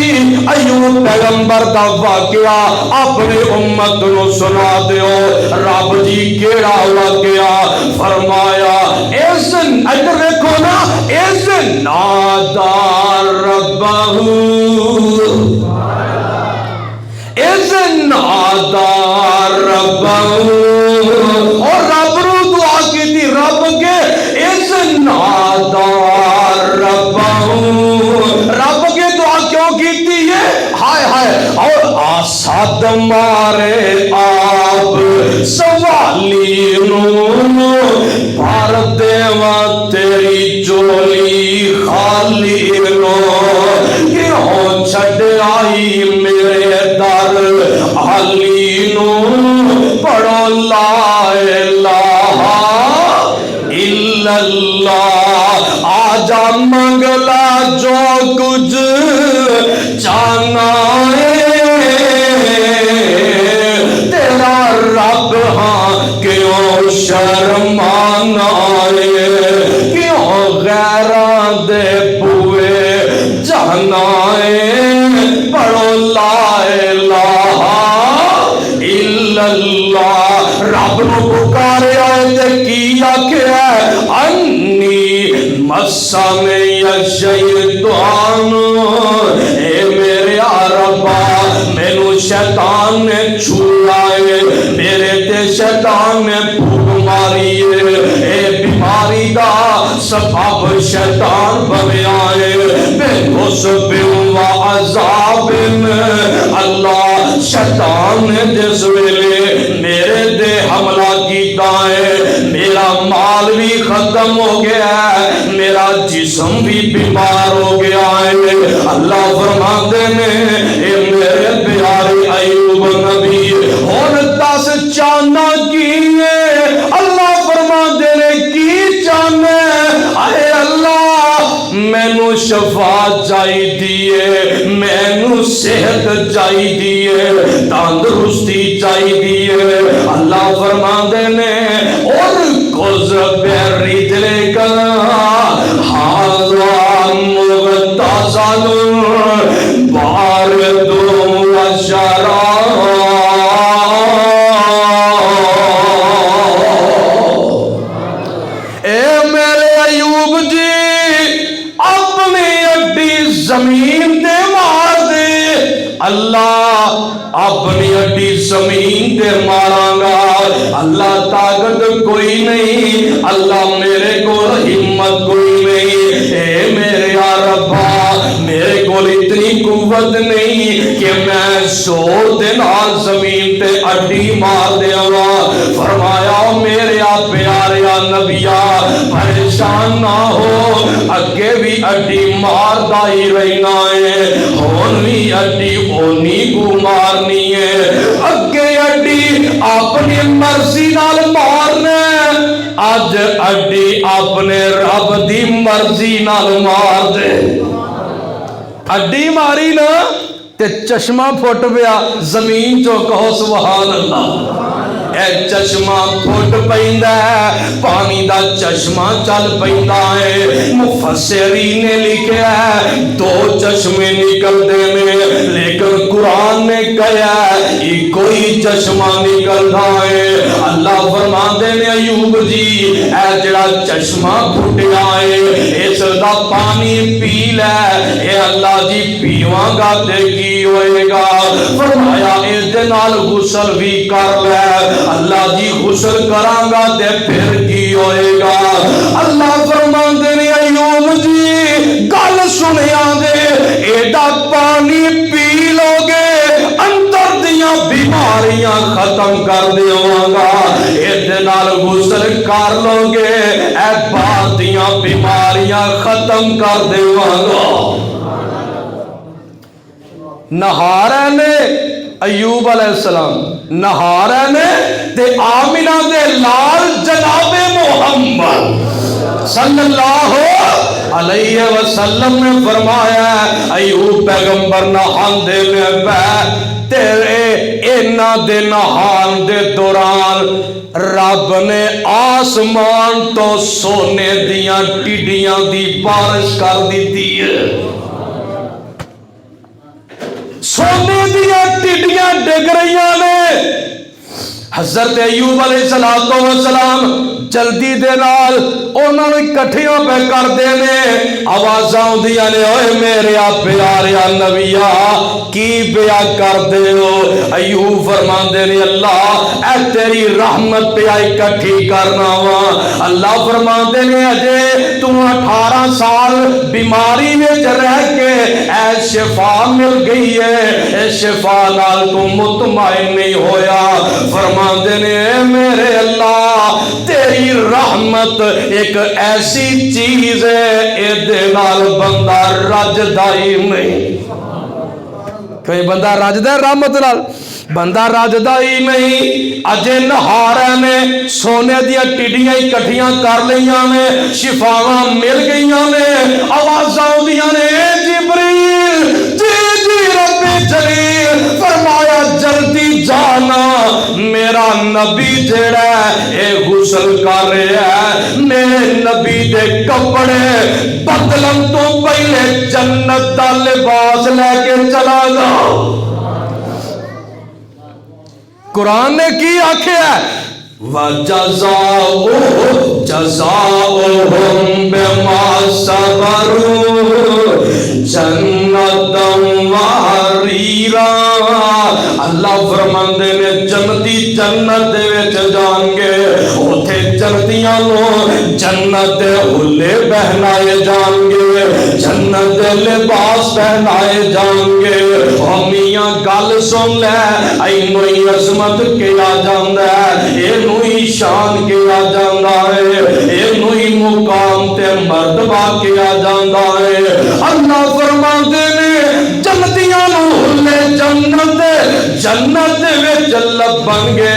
ایوب پیغمبر دا واقعہ اپنی امت نو سنا دیو. رب جی کیڑا واقعہ فرمایا اذن ادھر دیکھو نا اذن نادا ربہ اذن نادا ربہ اور رب رو دعا کی تھی رب کے اذن نادا ربہ رب کے دعا کیوں کی تھی یہ ہائے ہائے اور آساد مارے آپ سوالی نو بھار دیوا تیری جولی خالی نو کیوں چھڑ آئی میرے در علی نو پڑھو لا الہ الا اللہ آجا منگلا جو کچھ جانا ہے تیرا رب ہاں کیوں شرمانا ہے کیوں غیران دے پوئے جانا ہے پڑھو لا الہ الا اللہ. رب نو پکارے آئے تے کیا کیا انی مسّنی الشیطان اے میرے ربا مینوں شیطان نے چھوڑا ہے میرے تے شیطان نے پھوک ماری ہے اے بیماری دا سبب شیطان بنیا ہے بے غصب و عذاب اللہ شیطان نے جس ویلے میرے دے حملہ کیتا ہے میرا مال بھی ختم ہو گیا ہے میرا جسم بھی بیمار ہو گیا ہے. اللہ فرماتے ہیں اے میرے پیارے ایوب نبی ہن دیئے مینو صحت چاہی دیئے تندرستی چاہی دیئے اللہ فرماندے نے اور کز برجلے کا حاضر مغتسل بارد و شراب اے میرے ایوب جی اپنی اڈی زمین دے مار دے اللہ اپنی اڈی زمین دے ماراں گا اللہ طاقت کوئی نہیں اللہ میرے کو ہمت کوئی نہیں اے میرے ربا میرے کو اتنی قوت نہیں کہ میں زور دے نال زمین تے اڈی مار دیا فرمایا میرے پیارے نبیا پریشان نہ ہو اگے بھی اڈی مار دائی رہنا ہے ہون بھی اڈی ہونی کو مارنی ہے اگے اڈی اپنی مرضی نال مارنا اج اڈی اپنے رب دی مرضی نال مار دے اڈی ماری نا تے چشمہ پھٹ پیا زمین چو کہو سبحان اللہ اے چشمہ پھٹ پیندا ہے پانی دا چشمہ چل پیندا ہے مفسرین نے لکھیا ہے دو چشمے نکلدے نے لیکن قرآن نے کہا ہے یہ کوئی چشمہ نکلدا ہے اللہ فرماندے نے ایوب جی اے جڑا چشمہ پھٹیا ہے اس دا پانی پی لے اے اللہ جی پیواں گا تے کی ہوئے گا فرمایا اس دے نال غسل بھی کر لے اللہ جی غسل کراں گا تے پھر کی ہوئے گا اللہ فرماندے نے ایوب جی گل سنیا دے ایڈا پانی پی لو گے اندر دیاں بیماریاں ختم کر دیواں گا اس دے نال غسل کر لو گے اے باہر دیاں بیماریاں ختم کر دیواں گا نہارے نے ایوب علیہ السلام نہارے نے تے آمینہ دے لال جناب محمد صلی اللہ علیہ وسلم نے فرمایا ایوب پیغمبر نہان دے میں بے تیرے اینا دے نہان دے دوران رب نے آسمان تو سونے دیاں ٹڈیاں دی بارش کر دیتی ہے سونے دیا ٹڈیاں ڈگ رہیاں نے حضرت ایوب علیہ السلام جلدی دے نال انہوں نے کٹھیاں پہ کر دینے آوازاں ہوندیاں نے اوے میرے پیارے نبیا کی بیا کر دے ہو ایوب فرماندے نے اللہ اے تیری رحمت پہ آئی کٹھی کرنا وا اللہ فرماندے نے اجے تو 18 سال بیماری وچ رہ کے اے شفا مل گئی ہے اے شفا نال تو مطمئن نہیں ہویا فرماندے نے میرے اللہ تیری رحمت ایک ایسی چیز ہے اے دے نال بندہ رجدا ہی نہیں کوئی بندہ رجدا ہے رحمت نال بندہ رجدا ہی نہیں اجے نہارے نے سونے دیا ٹڈیاں اکٹھیاں کر لیاں نے شفاواں مل گئیاں نے آوازاں ہوندیاں نے جبریل جی رب جلیل فرمایا جلدی جانا میرا نبی جڑا ہے اے غسل کر رہا ہے میرے نبی دے کپڑے بدلن تو پہلے جنت دا لباس لے کے چلا جاؤ قرآن نے کی آکھیا ہے وَجَزَاؤُهُمْ بِمَا صَبَرُوا جَنَّةً وَحَرِيرًا اللہ فرماندے نے جنتی جنت دے وچ جان گے اوتھے جنتیاں نو جنت دے حلے پہنائے جان گے جنت دے لباس پہنائے جان گے او میاں گل سن لے اینو ہی عظمت کیا جاندا ہے اینو ہی شان کیا جاندا ہے اینو ہی مقام تے مرتبہ کیا جاندا ہے اللہ فرماندے نے جنتیاں نو حلے جنت وچ لبن گے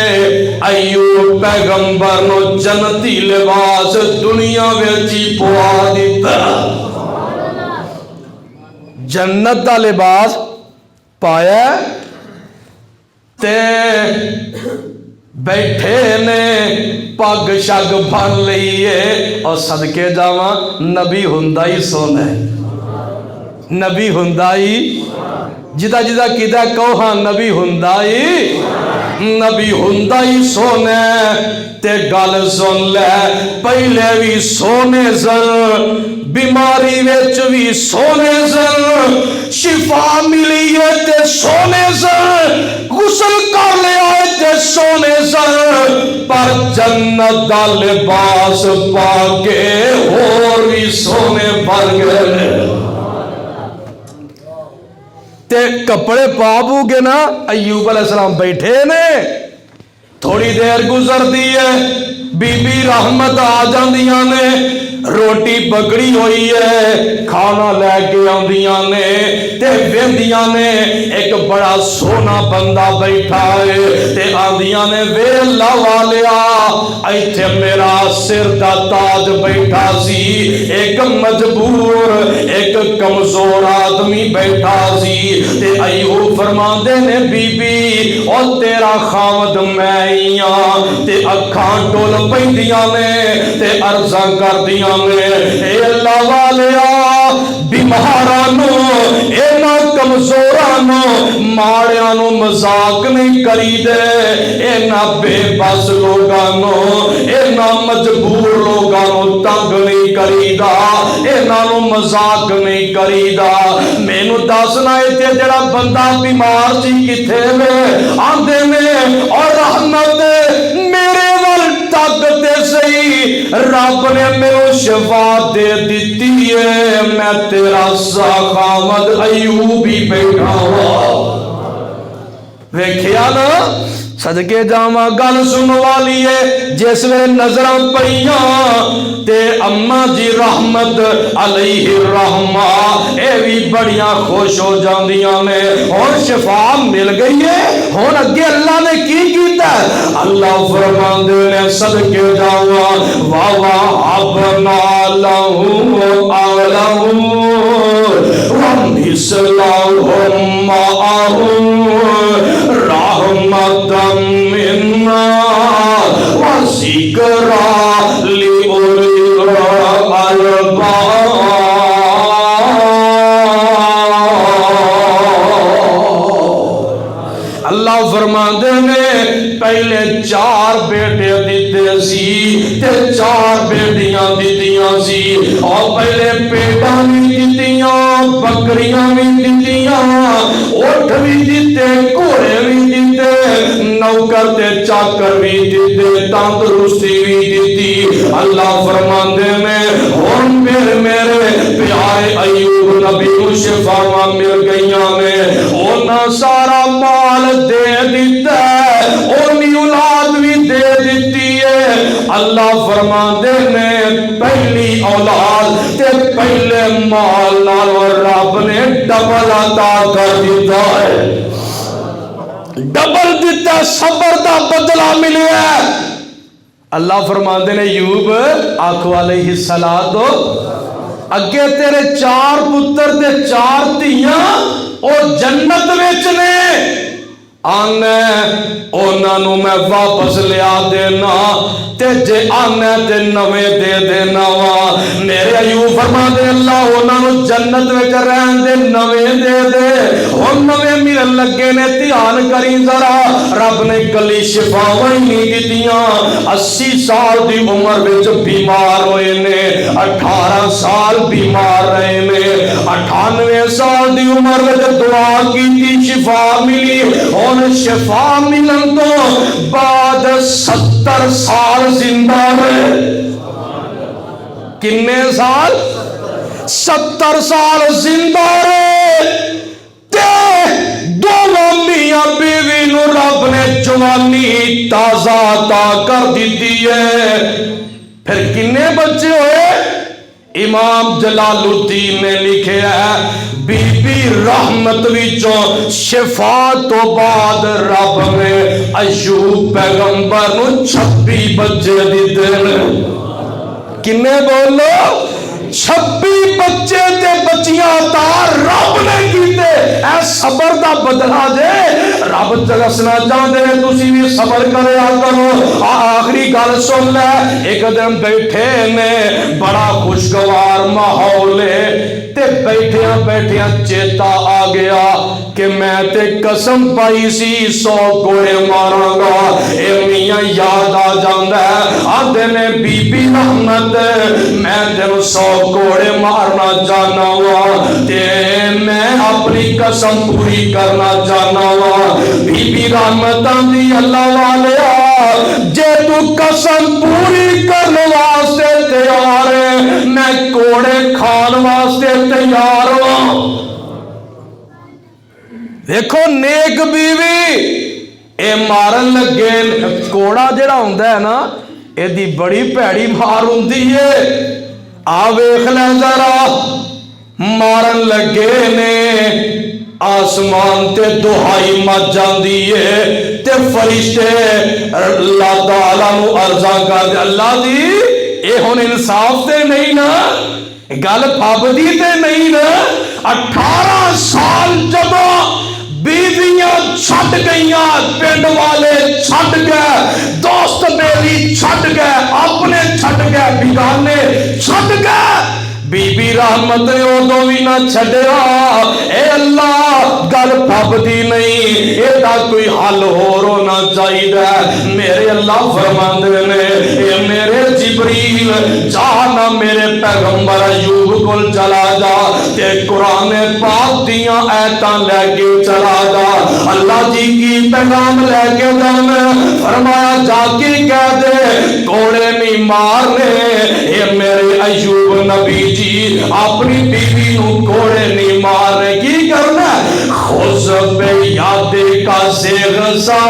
ایوب پیغمبر نو جنتی لباس دنیا وچ ہی پوا دتا جنت دا لباس پایا تے بیٹھے نے پگ شگ بن لئیے اور صدقے جاواں نبی ہندائی سونا ہے نبی ہندائی جدا جدا کیدا کہو ہاں نبی ہندائی سونے تے گل سن لے پہلے بھی سونے سن بیماری وچ بھی سونے سن شفا ملی ہے تے سونے سن غسل کر لیا تے سونے سن پر جنت دا لباس پا کے اور بھی سونے بن گئے تے کپڑے پابو گے نا ایوب علیہ السلام بیٹھے نے تھوڑی دیر گزر دی ہے بی بی رحمت آ جاندیاں نے روٹی پکڑی ہوئی ہے کھانا لے کے آندیاں نے تے ویندیاں نے ایک بڑا سونا بندہ بیٹھا ہے تے آندیاں نے وے اللہ والیا ایتھے میرا سر دا تاج بیٹھا سی ایک مجبور ایک کمزور آدمی بیٹھا سی تے ایوب فرماندے نے بی بی او تیرا خامد میں ہی ہاں تے اکھاں ٹول پیندیاں نے تے عرضاں کردیاں اے اللہ والیا بیمارانو اینا کمزورانو ماڑیانو مذاق نہیں کری دے اینا بے بس لوگانو اینا مجبور لوگانو تنگ نہیں کری دا اینا نو مذاق نہیں کری دا میں نو دسنا ایتے جڑا بندہ بیمار سی کتھے میں آندے میں اور رحمت میرے طاقت صحیح رب نے میرے شفا دے دیتی ہے میں تیرا خامد ایوبی بیٹھا ہوا ویکھیا نا صدقے جاواں گل سن والی ہے جس میں نظراں پڑیاں تے اماں جی رحمت علیہ الرحمہ اے بھی بڑیاں خوش ہو جاندیاں نے اور شفا مل گئی ہے اور اگے اللہ نے کی کیتا ہے اللہ فرماندے نے صدقے جاواں وَوَهَبْنَا لَهُ أَهْلَهُ وَمِثْلَهُم مَّعَهُمْ رَحْمَةً منا وذكرى لأولي الألباب اللہ فرماندے نے پہلے 4 بیٹے دیتے سی تے 4 بیٹیاں دیتیاں سی اور پہلے پیٹاں بھی دیتیاں بکریاں بھی دیتیاں اٹھ بھی دیتے گھوڑے بھی دیتے نوکر تے چاکر بھی دیتے تندرستی بھی دیتی اللہ فرماندے نے ہن میرے پیارے ایوب نبی کو شفا مل گئیاں نے انہاں سارا مال دے دیتا ہے اونی اولاد بھی دے دیتی ہے اللہ فرماندے نے پہلی اولاد تے پہلے مال نال رب نے ڈبل عطا کر دیتا ہے ڈبل دیتا صبر دا بدلہ ملیا ہے اللہ فرماندے نے ایوب آنکھو علیہ السلام اگے تیرے 4 پتر تے 4 دھیاں اور جنت وچنے آنے انہوں میں واپس لیا دینا تے جے آنے تے نوے دے دینا وا میرے ایوب فرما دے اللہ انہوں جنت وچ رہن دے نوے دے دے ہن نوے ملن لگے نے دھیان کری ذرا رب نے کلی شفاواں نہیں دتیاں 80 سال دی عمر وچ بیمار ہوئے نے 18 سال بیمار رہے نے 98 سال دی عمر وچ دعا کیتی شفا ملی ہن شفا ملن تو بعد 70 سال زندہ رہے کنے سال 70 سال زندہ رہے تے دونوں میاں بیوی نو رب نے جوانی تازہ عطا کر دیتی ہے پھر کنے بچے ہوئے امام جلال الدین نے لکھے ہے بی بی رحمت وچوں شفا تو بعد رب نے ایوب پیغمبر نو 26 بچے دیتے ہیں کنے بولو 26 بچے تے بچیاں عطا رب نے کیتے، اے صبر دا بدلہ جے رب دسنا چاہتے ہیں تسی بھی صبر کریا کرو۔ آخری گل سن لے، ایک دن بیٹھے نے بڑا خوشگوار ماحول تے بیٹھیاں بیٹھیاں چیتا آ گیا کہ میں تے قسم پائی سی 100 کوڑے ماراں گا، اے میاں یاد آ جاندا ہے آدھے نے بی بی رحمت میں تینوں 100 کوڑے مارنا چاہنا وا تے میں اپنی قسم پوری کرنا چاہنا وا۔ بی بی رحمت دی اللہ والیا جے تو قسم پوری کرنے واسطے تیار ہے میں کوڑے کھان واسطے تیار ہوں۔ دیکھو نیک بیوی اے مارن لگے، کوڑا جڑا ہوندا ہے نا اے دی بڑی پیڑی مار ہوندی ہے، آ ویکھ لے ذرا مارن لگے نے آسمان تے دہائی مچ جاندی ہے تے فرشتے اللہ تعالیٰ نو عرضاں کر دے اللہ دی اے ہن انصاف تے نہیں نا، گل پابندی تے نہیں نا۔ 18 سال جدوں بیویاں چھٹ گئیاں، پنڈ والے چھٹ گئے، دوست میری چھٹ گئے، اپنے چھٹ گئے، بیگانے چھٹ گئے، بی بی رحمت نے ادو بھی نہ چھڈیا۔ اے اللہ گل پھبدی نہیں، ایڈا کوئی حل ہونا چاہیے۔ میرے اللہ فرماندے نے اے میرے جبریل جا نہ میرے پیغمبر ایوب کول چلا جا تے قرآن پاک دیاں آیتاں لے کے چلا جا۔ اللہ جی کی پیغام لے کے جانا، فرمایا جا کے کہہ دے کوڑے نہیں مارنے، اے میرے ایوب نبی جی اپنی بیوی نو کوڑے نہیں مارنے، کی کرنا خوش بے یاد کا زیغزا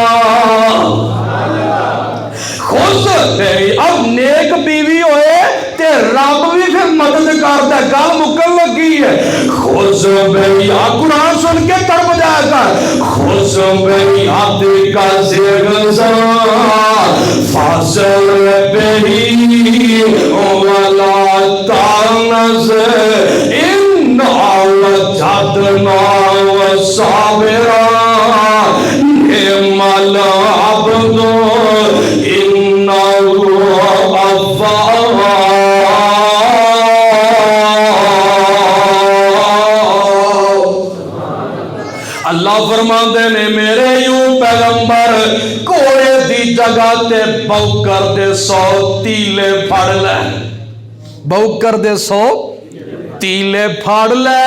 خوش تیری۔ اب نیک بیوی ہوئے تے رب بھی پھر مدد کرتا ہے، گل مکن لگی ہے۔ خوش بے یاد قرآن سن کے تڑپ جائے کر، خوش بے یاد کا زیغزا فاصل بہی ولا تانز انا وجدنا وصابرا نعم العبد انه اواب۔ اللہ فرماندے نے میرے یوں پیغمبر کوڑے دی جگہ تے بوکر دے 100 تیلے پھڑ لے، بوکر دے 100 تیلے پھڑ لے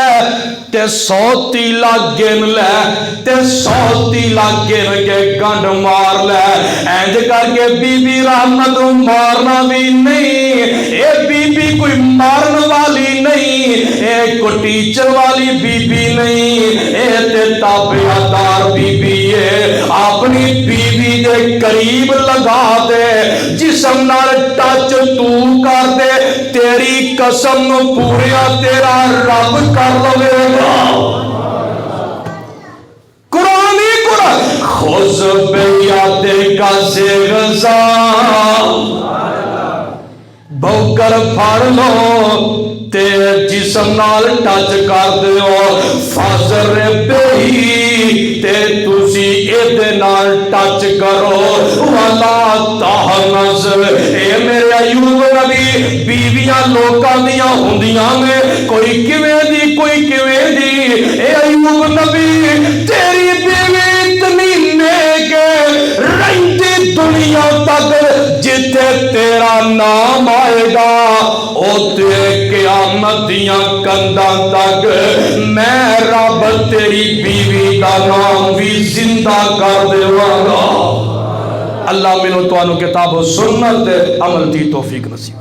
تے 100 تیلا گن لے تے 100 تیلا گن کے گنڈ مار لے۔ اینج کر کے بی بی رحمت مارنا بھی نہیں، اے بی بی کوئی مارن والی نہیں، اے کوئی ٹیچر والی بی بی نہیں، اے تے تابعدار بی بی ہے۔ اپنی بیوی دے قریب لگا دے، جسم نال ٹچ تو کر دے، تیری قسم نو پوریا تیرا رب کر لوے گا۔ قرآن ہی قرآن خوش بے یاد کا زیغزا بوکر پھڑ لو تے جسم نال ٹچ کر دیو، فاضر بہی تے تسی ایدے نال ٹچ کرو والا تہنز۔ اے میرے ایوب نبی بیویاں لوکاں دیاں ہوندیاں میں کوئی کیویں دی کوئی کیویں دی، اے ایوب نبی تیری بیوی اتنی نیک رہندی دنیا تک جتے تیرا نام آئے گا او تیرے قیامت دیاں کنداں تک میں رب تیری بیوی دا نام بھی زندہ کر دیواں گا۔ اللہ منو توانو کتاب و سنت عمل دی توفیق نصیب۔